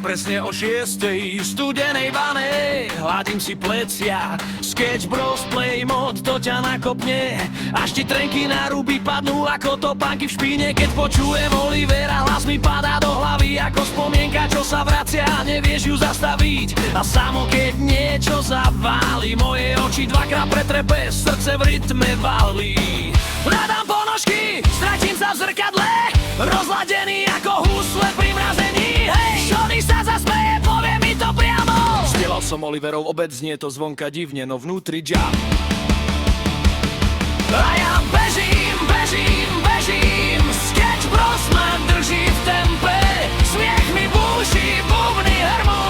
presne o 6:00 v studenej vane. Hladím si plecia, Sketch Bros Play mod to ťa nakopne. Až ti trenky na ruby padnú ako topánky v špíne. Keď počujem Olivera, hlas mi padá do hlavy ako spomienka, čo sa vracia a nevieš ju zastaviť. A samo keď niečo zaváli, moje oči dvakrát pretrepe, srdce v rytme valí. Hľadám ponožky, stratím sa v zrkadle, rozladený ako husle pri mrazení. Hej, Šony sa zasmeje, povie mi to priamo. Stielal som Oliverov obed, znie to zvonka divne, no vnútri džam. A ja bežím, bežím, bežím, Sketch Bros ma drží v tempe. Smiech mi búši, bubny hrmú,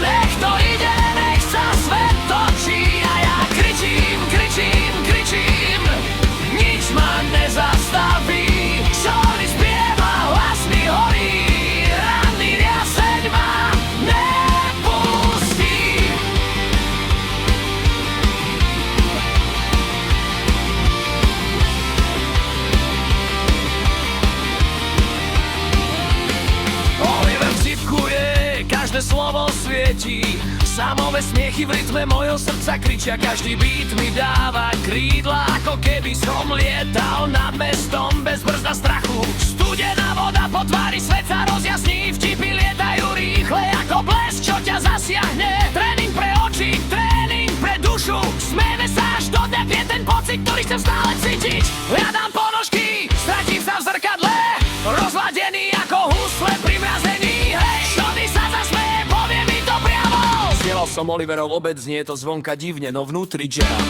nech to ide, nech sa svet točí. A ja kričím, kričím, kričím, nič ma nezastaví. Šony spieva, hlas mi horí, ranný riaseň ma nepustí. Oliver vzdychuje, každé slovo svieti. Samové smiechy v rytme mojho srdca kričia, každý beat mi dáva krídla, ako keby som lietal nad mestom bez brzda strachu. Studená voda po tvári, svet sa rozjasní, vtipy lietajú rýchle ako blesk, čo ťa zasiahne. Tréning pre oči, tréning pre dušu, smejeme sa až do dňa, je ten pocit, ktorý chcem stále cítiť. Hľadám ponožky, stratím sa v zrkadle, rozladený ako husle pri mrazení. Hej, Šony sa zasmeje, povie mi to priamo. Stielal som Oliverov obed, znie to zvonka divne, no vnútri jam.